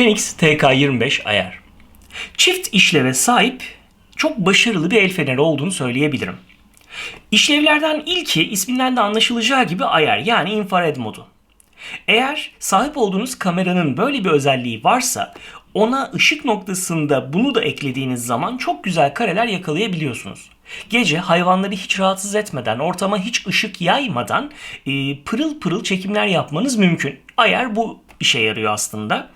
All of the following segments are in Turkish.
Phoenix TK25 ayar. Çift işleve sahip çok başarılı bir el feneri olduğunu söyleyebilirim. İşlevlerden ilki isminden de anlaşılacağı gibi ayar, yani infrared modu. Eğer sahip olduğunuz kameranın böyle bir özelliği varsa ona ışık noktasında bunu da eklediğiniz zaman çok güzel kareler yakalayabiliyorsunuz. Gece hayvanları hiç rahatsız etmeden, ortama hiç ışık yaymadan pırıl pırıl çekimler yapmanız mümkün. Ayar bu işe yarıyor aslında.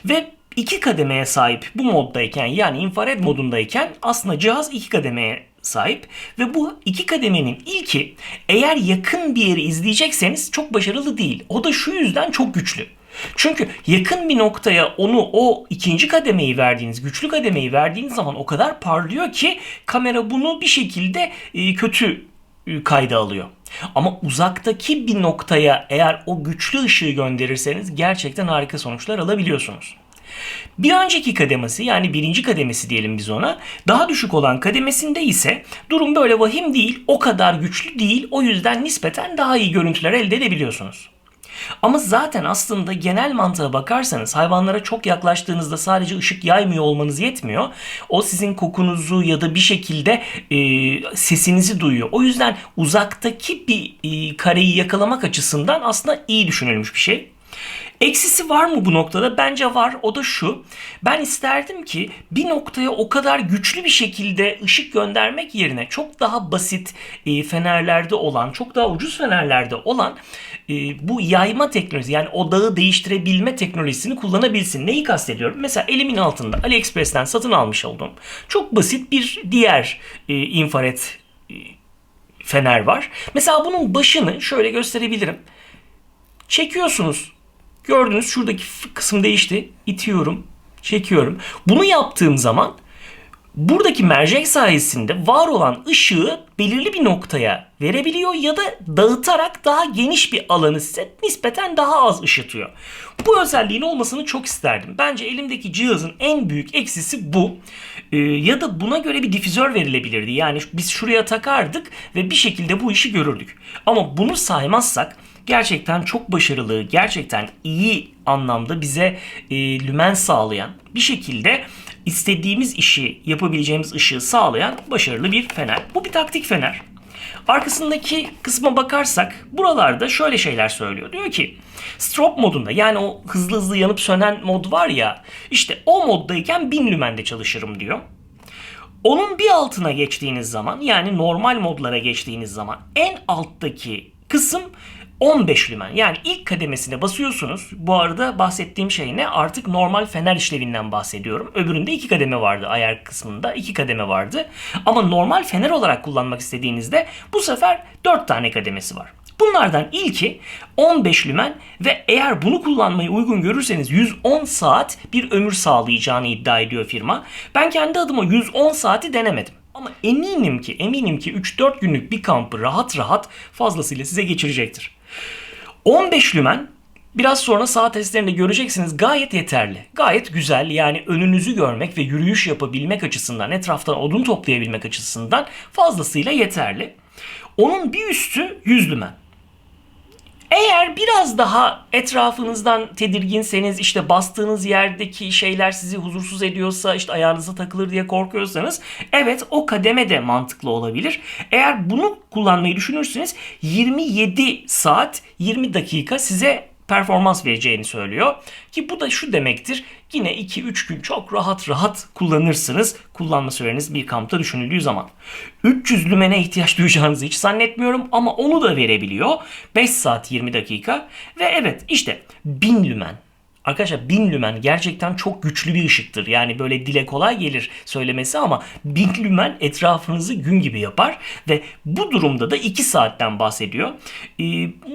Ve iki kademeye sahip bu moddayken, yani infrared modundayken aslında cihaz iki kademeye sahip ve bu iki kademenin ilki, eğer yakın bir yeri izleyecekseniz çok başarılı değil. O da şu yüzden çok güçlü. Çünkü yakın bir noktaya o ikinci kademeyi verdiğiniz, güçlü kademeyi verdiğiniz zaman o kadar parlıyor ki kamera bunu bir şekilde kötü kayda alıyor. Ama uzaktaki bir noktaya eğer o güçlü ışığı gönderirseniz gerçekten harika sonuçlar alabiliyorsunuz. Bir önceki kademesi, yani birinci kademesi diyelim biz ona, daha düşük olan kademesinde ise durum böyle vahim değil, o kadar güçlü değil, o yüzden nispeten daha iyi görüntüler elde edebiliyorsunuz. Ama zaten aslında genel mantığa bakarsanız hayvanlara çok yaklaştığınızda sadece ışık yaymıyor olmanız yetmiyor. O sizin kokunuzu ya da bir şekilde sesinizi duyuyor. O yüzden uzaktaki bir kareyi yakalamak açısından aslında iyi düşünülmüş bir şey. Eksisi var mı bu noktada? Bence var. O da şu. Ben isterdim ki bir noktaya o kadar güçlü bir şekilde ışık göndermek yerine çok daha basit fenerlerde olan, çok daha ucuz fenerlerde olan bu yayma teknolojisi, yani odağı değiştirebilme teknolojisini kullanabilsin. Neyi kastediyorum? Mesela elimin altında AliExpress'ten satın almış olduğum çok basit bir diğer infrared fener var. Mesela bunun başını şöyle gösterebilirim. Çekiyorsunuz. Gördünüz, şuradaki kısım değişti. İtiyorum, çekiyorum. Bunu yaptığım zaman buradaki mercek sayesinde var olan ışığı belirli bir noktaya verebiliyor ya da dağıtarak daha geniş bir alanı size nispeten daha az ışıtıyor. Bu özelliğin olmasını çok isterdim. Bence elimdeki cihazın en büyük eksisi bu. Ya da buna göre bir difüzör verilebilirdi. Yani biz şuraya takardık ve bir şekilde bu işi görürdük. Ama bunu saymazsak gerçekten çok başarılı, gerçekten iyi anlamda bize lümen sağlayan, bir şekilde istediğimiz işi yapabileceğimiz ışığı sağlayan başarılı bir fener. Bu bir taktik fener. Arkasındaki kısma bakarsak buralarda şöyle şeyler söylüyor. Diyor ki strobe modunda, yani o hızlı hızlı yanıp sönen mod var ya, işte o moddayken 1000 lümende çalışırım diyor. Onun bir altına geçtiğiniz zaman, yani normal modlara geçtiğiniz zaman en alttaki kısım 15 lümen. Yani ilk kademesine basıyorsunuz. Bu arada bahsettiğim şey ne? Artık normal fener işlevinden bahsediyorum. Öbüründe 2 kademe vardı. Ayar kısmında 2 kademe vardı. Ama normal fener olarak kullanmak istediğinizde bu sefer 4 tane kademesi var. Bunlardan ilki 15 lümen ve eğer bunu kullanmayı uygun görürseniz 110 saat bir ömür sağlayacağını iddia ediyor firma. Ben kendi adıma 110 saati denemedim. Ama eminim ki 3-4 günlük bir kampı rahat rahat fazlasıyla size geçirecektir. 15 lümen, biraz sonra saat testlerinde göreceksiniz, gayet yeterli. Gayet güzel, yani önünüzü görmek ve yürüyüş yapabilmek açısından, etraftan odun toplayabilmek açısından fazlasıyla yeterli. Onun bir üstü 100 lümen. Eğer biraz daha etrafınızdan tedirginseniz, işte bastığınız yerdeki şeyler sizi huzursuz ediyorsa, işte ayağınıza takılır diye korkuyorsanız, evet, o kademe de mantıklı olabilir. Eğer bunu kullanmayı düşünürseniz 27 saat 20 dakika size performans vereceğini söylüyor. Ki bu da şu demektir: yine 2-3 gün çok rahat rahat kullanırsınız, kullanma süreniz bir kampta düşünüldüğü zaman. 300 lümene ihtiyaç duyacağınızı hiç zannetmiyorum ama onu da verebiliyor. 5 saat 20 dakika ve evet, işte 1000 lümen. Arkadaşlar, 1000 lümen gerçekten çok güçlü bir ışıktır. Yani böyle dile kolay gelir söylemesi ama 1000 lümen etrafınızı gün gibi yapar. Ve bu durumda da 2 saatten bahsediyor.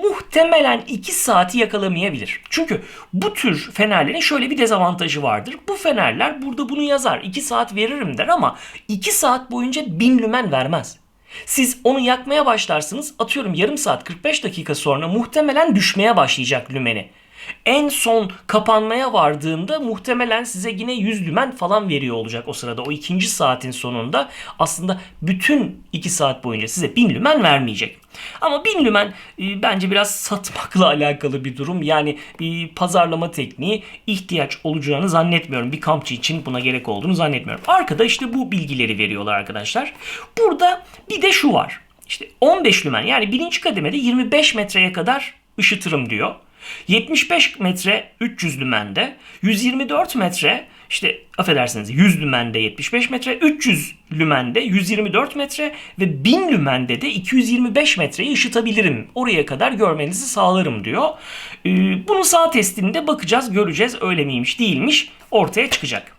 Muhtemelen 2 saati yakalamayabilir. Çünkü bu tür fenerlerin şöyle bir dezavantajı vardır. Bu fenerler burada bunu yazar, 2 saat veririm der ama 2 saat boyunca 1000 lümen vermez. Siz onu yakmaya başlarsınız, atıyorum yarım saat 45 dakika sonra muhtemelen düşmeye başlayacak lümeni. En son kapanmaya vardığında muhtemelen size yine 100 lümen falan veriyor olacak o sırada. O ikinci saatin sonunda aslında bütün 2 saat boyunca size 1000 lümen vermeyecek. Ama 1000 lümen bence biraz satmakla alakalı bir durum. Yani bir pazarlama tekniği, ihtiyaç olacağını zannetmiyorum. Bir kampçı için buna gerek olduğunu zannetmiyorum. Arkada işte bu bilgileri veriyorlar arkadaşlar. Burada bir de şu var. İşte 15 lümen, yani birinci kademede 25 metreye kadar ışıtırım diyor. 75 metre 300 lümende, 124 metre işte affedersiniz 100 lümende 75 metre, 300 lümende 124 metre ve 1000 lümende de 225 metreyi ışıtabilirim. Oraya kadar görmenizi sağlarım diyor. Bunun sağ testinde bakacağız, göreceğiz, öyle miymiş değilmiş ortaya çıkacak.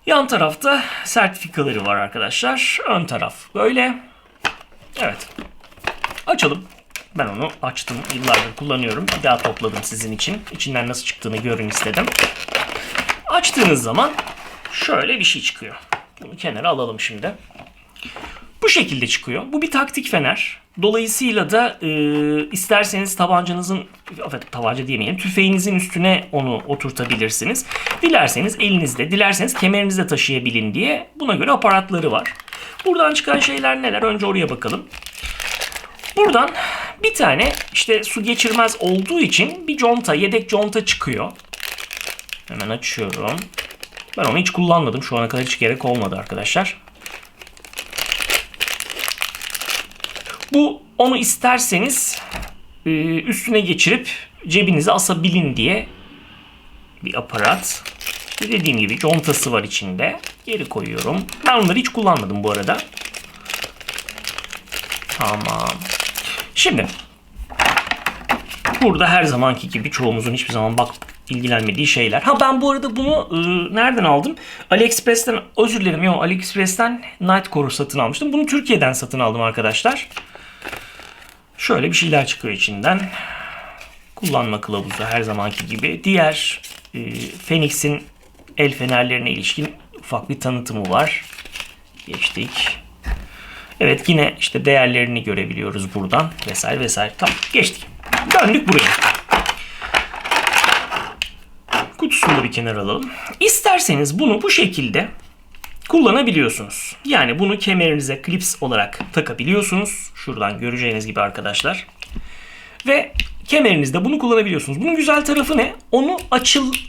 Yan tarafta sertifikaları var arkadaşlar. Ön taraf böyle. Evet. Açalım. Ben onu açtım. Yıllardır kullanıyorum. Bir daha topladım sizin için. İçinden nasıl çıktığını görün istedim. Açtığınız zaman şöyle bir şey çıkıyor. Bunu kenara alalım şimdi. Bu şekilde çıkıyor. Bu bir taktik fener. Dolayısıyla da isterseniz tabancanızın, tabanca diyemeyelim, tüfeğinizin üstüne onu oturtabilirsiniz. Dilerseniz elinizde, dilerseniz kemerinizde taşıyabilin diye buna göre aparatları var. Buradan çıkan şeyler neler? Önce oraya bakalım. Buradan bir tane işte su geçirmez olduğu için bir conta, yedek conta çıkıyor. Hemen açıyorum. Ben onu hiç kullanmadım. Şu ana kadar hiç gerek olmadı arkadaşlar. Bu, onu isterseniz üstüne geçirip cebinize asabilin diye bir aparat. İşte dediğim gibi contası var içinde. Geri koyuyorum. Ben onları hiç kullanmadım bu arada. Tamam. Şimdi burada her zamanki gibi çoğumuzun hiçbir zaman ilgilenmediği şeyler. Ha, ben bu arada bunu nereden aldım? AliExpress'ten, özür dilerim. Yok, AliExpress'ten Nightcore satın almıştım. Bunu Türkiye'den satın aldım arkadaşlar. Şöyle bir şeyler çıkıyor içinden. Kullanma kılavuzu her zamanki gibi. Diğer Phoenix'in el fenerlerine ilişkin ufak bir tanıtımı var. Geçtik. Evet, yine işte değerlerini görebiliyoruz buradan vesaire vesaire. Tamam, geçtik. Döndük buraya. Kutusunu da bir kenara alalım. İsterseniz bunu bu şekilde kullanabiliyorsunuz. Yani bunu kemerinize klips olarak takabiliyorsunuz. Şuradan göreceğiniz gibi arkadaşlar. Ve kemerinizde bunu kullanabiliyorsunuz. Bunun güzel tarafı ne? Onu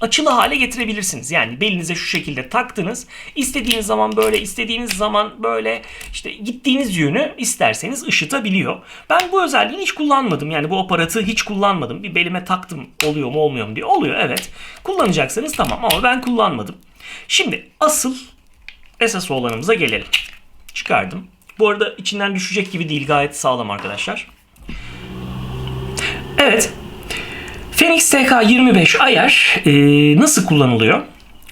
açılı hale getirebilirsiniz. Yani belinize şu şekilde taktınız. İstediğiniz zaman böyle, istediğiniz zaman böyle, işte gittiğiniz yönü isterseniz ışıtabiliyor. Ben bu özelliğini hiç kullanmadım. Yani bu aparatı hiç kullanmadım. Bir belime taktım, oluyor mu olmuyor mu diye. Oluyor, evet. Kullanacaksanız tamam, ama ben kullanmadım. Şimdi esas olanımıza gelelim. Çıkardım. Bu arada içinden düşecek gibi değil. Gayet sağlam arkadaşlar. Evet. Phoenix TK25 ayar nasıl kullanılıyor?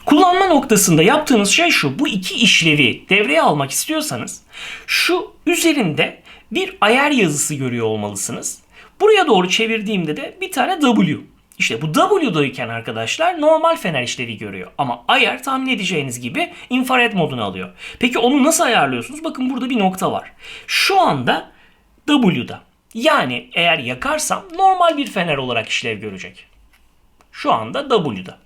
Kullanma noktasında yaptığınız şey şu. Bu iki işlevi devreye almak istiyorsanız şu üzerinde bir ayar yazısı görüyor olmalısınız. Buraya doğru çevirdiğimde de bir tane W. İşte bu W'dayken arkadaşlar normal fener işlevi görüyor. Ama ayar tahmin edeceğiniz gibi infrared modunu alıyor. Peki onu nasıl ayarlıyorsunuz? Bakın burada bir nokta var. Şu anda W'da. Yani eğer yakarsam normal bir fener olarak işlev görecek. Şu anda W'da.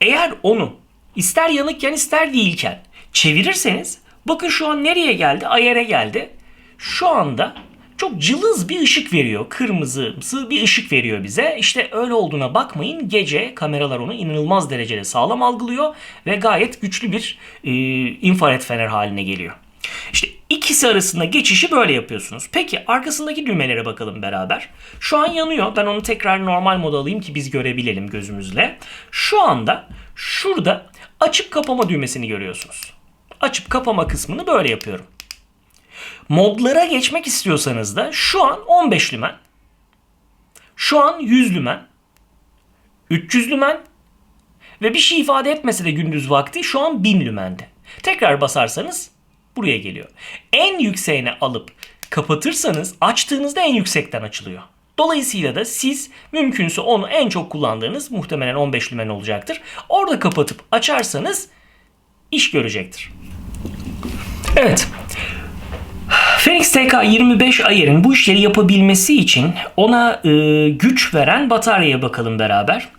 Eğer onu ister yanıkken ister değilken çevirirseniz bakın şu an nereye geldi? Ayar'a geldi. Şu anda çok cılız bir ışık veriyor. Kırmızımsı bir ışık veriyor bize. İşte öyle olduğuna bakmayın. Gece kameralar onu inanılmaz derecede sağlam algılıyor ve gayet güçlü bir infrared fener haline geliyor. İşte ikisi arasında geçişi böyle yapıyorsunuz. Peki arkasındaki düğmelere bakalım beraber. Şu an yanıyor. Ben onu tekrar normal moda alayım ki biz görebilelim gözümüzle. Şu anda şurada açıp kapama düğmesini görüyorsunuz. Açıp kapama kısmını böyle yapıyorum. Modlara geçmek istiyorsanız da şu an 15 lümen, şu an 100 lümen, 300 lümen ve bir şey ifade etmese de gündüz vakti şu an 1000 lümende. Tekrar basarsanız buraya geliyor. En yükseğine alıp kapatırsanız açtığınızda en yüksekten açılıyor. Dolayısıyla da siz mümkünse onu en çok kullandığınız muhtemelen 15 lümen olacaktır. Orada kapatıp açarsanız iş görecektir. Evet. Phoenix TK25 ayarın bu işleri yapabilmesi için ona güç veren bataryaya bakalım beraber.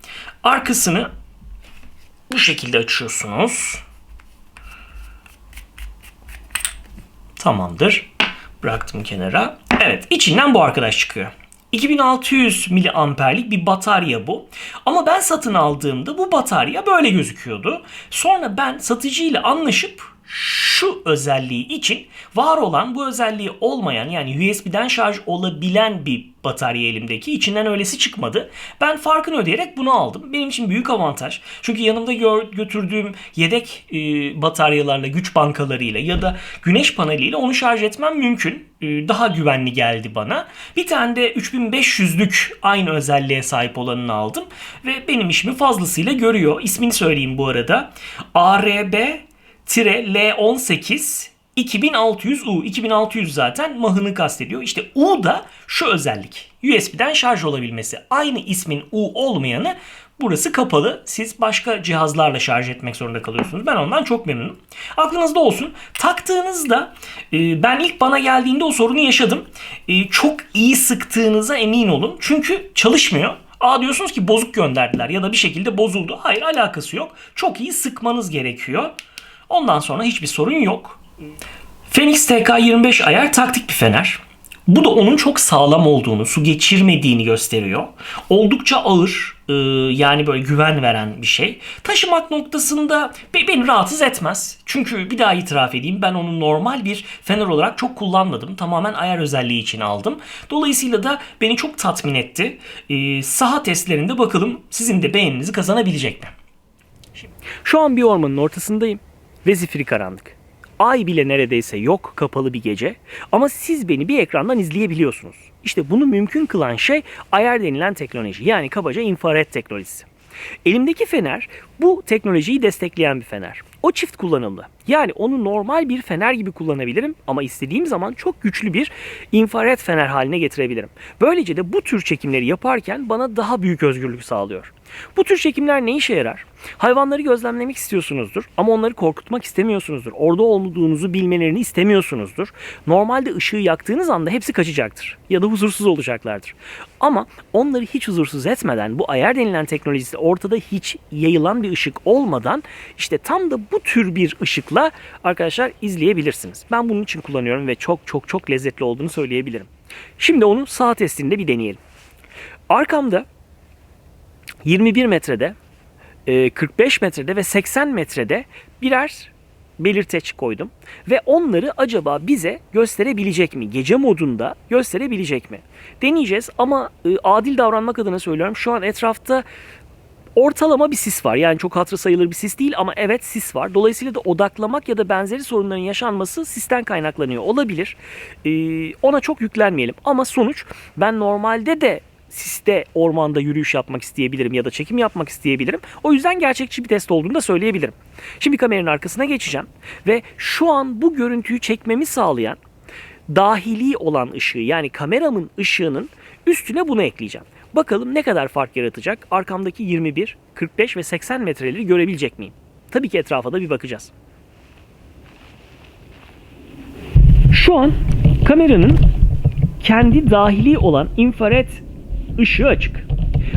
Arkasını bu şekilde açıyorsunuz. Tamamdır. Bıraktım kenara. Evet, içinden bu arkadaş çıkıyor. 2600 miliamperlik bir batarya bu. Ama ben satın aldığımda bu batarya böyle gözüküyordu. Sonra ben satıcıyla anlaşıp şu özelliği için var olan bu özelliği olmayan, yani USB'den şarj olabilen bir batarya elimdeki, içinden öylesi çıkmadı. Ben farkını ödeyerek bunu aldım. Benim için büyük avantaj. Çünkü yanımda götürdüğüm yedek bataryalarla, güç bankalarıyla ya da güneş paneliyle onu şarj etmem mümkün. Daha güvenli geldi bana. Bir tane de 3500'lük aynı özelliğe sahip olanını aldım. Ve benim işimi fazlasıyla görüyor. İsmini söyleyeyim bu arada. ARB-L18 2600U. 2600 zaten mahını kastediyor. İşte U da şu özellik. USB'den şarj olabilmesi. Aynı ismin U olmayanı burası kapalı. Siz başka cihazlarla şarj etmek zorunda kalıyorsunuz. Ben ondan çok memnunum. Aklınızda olsun. Taktığınızda ben ilk bana geldiğinde o sorunu yaşadım. Çok iyi sıktığınıza emin olun. Çünkü çalışmıyor. Diyorsunuz ki bozuk gönderdiler ya da bir şekilde bozuldu. Hayır, alakası yok. Çok iyi sıkmanız gerekiyor. Ondan sonra hiçbir sorun yok. Phoenix TK25 ayar taktik bir fener. Bu da onun çok sağlam olduğunu, su geçirmediğini gösteriyor. Oldukça ağır, yani böyle güven veren bir şey. Taşımak noktasında beni rahatsız etmez. Çünkü bir daha itiraf edeyim, ben onu normal bir fener olarak çok kullanmadım. Tamamen ayar özelliği için aldım. Dolayısıyla da beni çok tatmin etti. Saha testlerinde bakalım sizin de beğeninizi kazanabilecek mi? Şu an bir ormanın ortasındayım ve zifiri karanlık. Ay bile neredeyse yok, kapalı bir gece. Ama siz beni bir ekrandan izleyebiliyorsunuz. İşte bunu mümkün kılan şey ayar denilen teknoloji. Yani kabaca infrared teknolojisi. Elimdeki fener bu teknolojiyi destekleyen bir fener. O çift kullanımlı. Yani onu normal bir fener gibi kullanabilirim ama istediğim zaman çok güçlü bir infrared fener haline getirebilirim. Böylece de bu tür çekimleri yaparken bana daha büyük özgürlük sağlıyor. Bu tür çekimler ne işe yarar? Hayvanları gözlemlemek istiyorsunuzdur ama onları korkutmak istemiyorsunuzdur. Orada olduğunuzu bilmelerini istemiyorsunuzdur. Normalde ışığı yaktığınız anda hepsi kaçacaktır ya da huzursuz olacaklardır. Ama onları hiç huzursuz etmeden, bu ayar denilen teknolojisi ortada hiç yayılan bir ışık olmadan işte tam da bu tür bir ışıkla arkadaşlar izleyebilirsiniz. Ben bunun için kullanıyorum ve çok lezzetli olduğunu söyleyebilirim. Şimdi onu sağ testinde bir deneyelim. Arkamda 21 metrede, 45 metrede ve 80 metrede birer belirteç koydum. Ve onları acaba bize gösterebilecek mi? Gece modunda gösterebilecek mi? Deneyeceğiz ama adil davranmak adına söylüyorum. Şu an etrafta ortalama bir sis var. Yani çok hatırı sayılır bir sis değil ama evet sis var. Dolayısıyla da odaklamak ya da benzeri sorunların yaşanması sisten kaynaklanıyor olabilir. Ona çok yüklenmeyelim. Ama sonuç, ben normalde de siste ormanda yürüyüş yapmak isteyebilirim ya da çekim yapmak isteyebilirim. O yüzden gerçekçi bir test olduğunu da söyleyebilirim. Şimdi kameranın arkasına geçeceğim ve şu an bu görüntüyü çekmemi sağlayan dahili olan ışığı, yani kameramın ışığının üstüne bunu ekleyeceğim. Bakalım ne kadar fark yaratacak? Arkamdaki 21, 45 ve 80 metreleri görebilecek miyim? Tabii ki etrafa da bir bakacağız. Şu an kameranın kendi dahili olan infrared ışığı açık.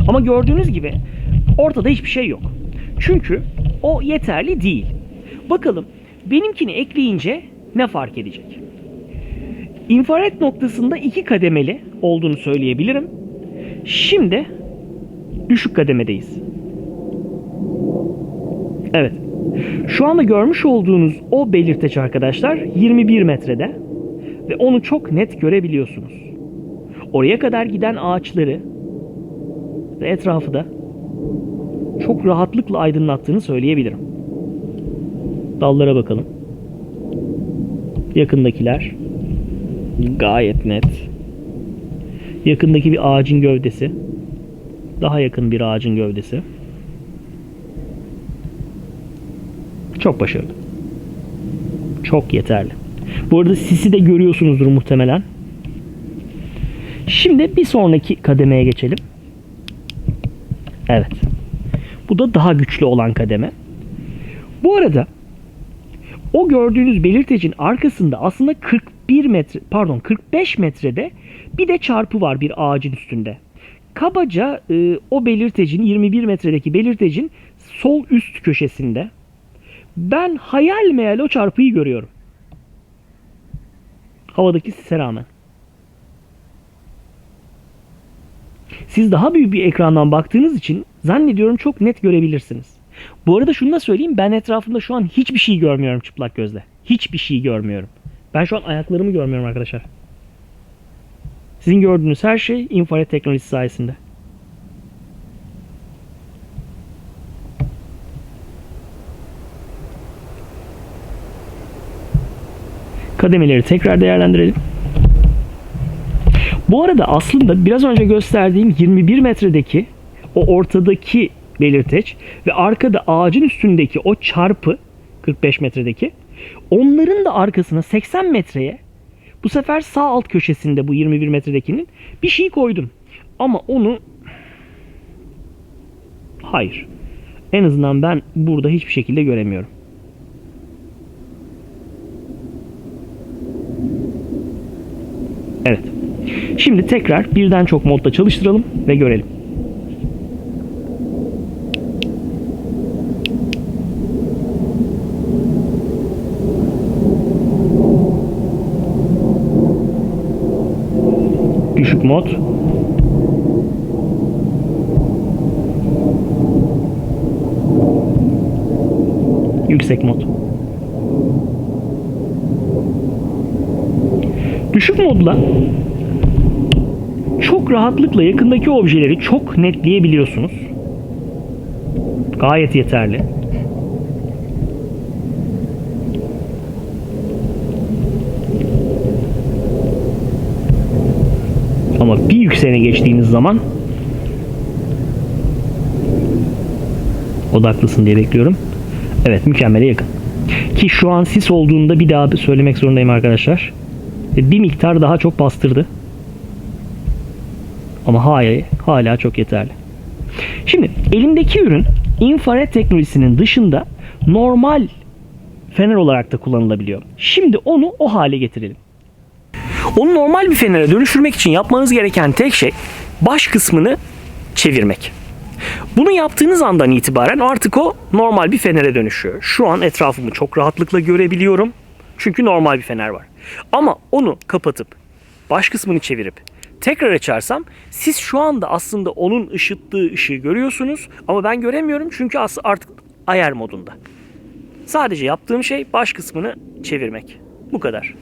Ama gördüğünüz gibi ortada hiçbir şey yok. Çünkü o yeterli değil. Bakalım benimkini ekleyince ne fark edecek? İnfrared noktasında 2 kademeli olduğunu söyleyebilirim. Şimdi düşük kademedeyiz. Evet. Şu anda görmüş olduğunuz o belirteç arkadaşlar 21 metrede ve onu çok net görebiliyorsunuz. Oraya kadar giden ağaçları ve etrafı da çok rahatlıkla aydınlattığını söyleyebilirim. Dallara bakalım. Yakındakiler gayet net. Yakındaki bir ağacın gövdesi. Daha yakın bir ağacın gövdesi. Çok başarılı. Çok yeterli. Bu arada sisi de görüyorsunuzdur muhtemelen. Şimdi bir sonraki kademeye geçelim. Evet. Bu da daha güçlü olan kademe. Bu arada o gördüğünüz belirtecin arkasında aslında 41 metre, pardon 45 metrede bir de çarpı var bir ağacın üstünde. Kabaca o belirtecin, 21 metredeki belirtecin sol üst köşesinde. Ben hayal meyal o çarpıyı görüyorum. Havadaki sise rağmen. Siz daha büyük bir ekrandan baktığınız için zannediyorum çok net görebilirsiniz. Bu arada şunu da söyleyeyim, ben etrafımda şu an hiçbir şey görmüyorum çıplak gözle. Hiçbir şey görmüyorum. Ben şu an ayaklarımı görmüyorum arkadaşlar. Sizin gördüğünüz her şey infrared teknolojisi sayesinde. Kademeleri tekrar değerlendirelim. Bu arada aslında biraz önce gösterdiğim 21 metredeki o ortadaki belirteç ve arkada ağacın üstündeki o çarpı 45 metredeki, onların da arkasına 80 metreye bu sefer sağ alt köşesinde bu 21 metredekinin bir şey koydum. Ama onu hayır. En azından ben burada hiçbir şekilde göremiyorum. Evet. Şimdi tekrar birden çok modda çalıştıralım ve görelim. Düşük mod. Yüksek mod. Düşük modla çok rahatlıkla yakındaki objeleri çok netleyebiliyorsunuz. Gayet yeterli. Ama bir yükseğine geçtiğiniz zaman odaklısın diye bekliyorum. Evet, mükemmele yakın. Ki şu an sis olduğunda bir daha söylemek zorundayım arkadaşlar. Bir miktar daha çok bastırdı. Ama hala çok yeterli. Şimdi elimdeki ürün infrared teknolojisinin dışında normal fener olarak da kullanılabiliyor. Şimdi onu o hale getirelim. Onu normal bir fenere dönüştürmek için yapmanız gereken tek şey baş kısmını çevirmek. Bunu yaptığınız andan itibaren artık o normal bir fenere dönüşüyor. Şu an etrafımı çok rahatlıkla görebiliyorum. Çünkü normal bir fener var. Ama onu kapatıp baş kısmını çevirip tekrar açarsam siz şu anda aslında onun ışıttığı ışığı görüyorsunuz ama ben göremiyorum çünkü artık ayar modunda. Sadece yaptığım şey baş kısmını çevirmek. Bu kadar.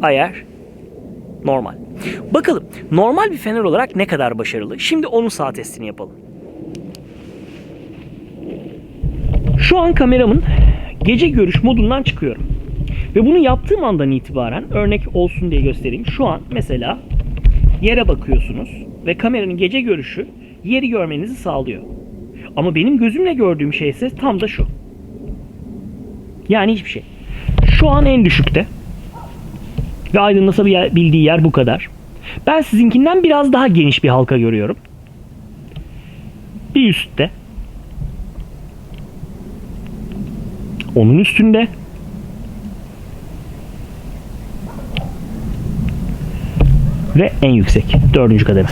Ayar normal. Bakalım normal bir fener olarak ne kadar başarılı? Şimdi onun sağ testini yapalım. Şu an kameramın gece görüş modundan çıkıyorum. Ve bunu yaptığım andan itibaren örnek olsun diye göstereyim. Şu an mesela yere bakıyorsunuz ve kameranın gece görüşü yeri görmenizi sağlıyor. Ama benim gözümle gördüğüm şey ise tam da şu. Yani hiçbir şey. Şu an en düşükte. Ve aydınlatabildiği yer bu kadar. Ben sizinkinden biraz daha geniş bir halka görüyorum. Bir üstte. Onun üstünde. Ve en yüksek. 4. kademe.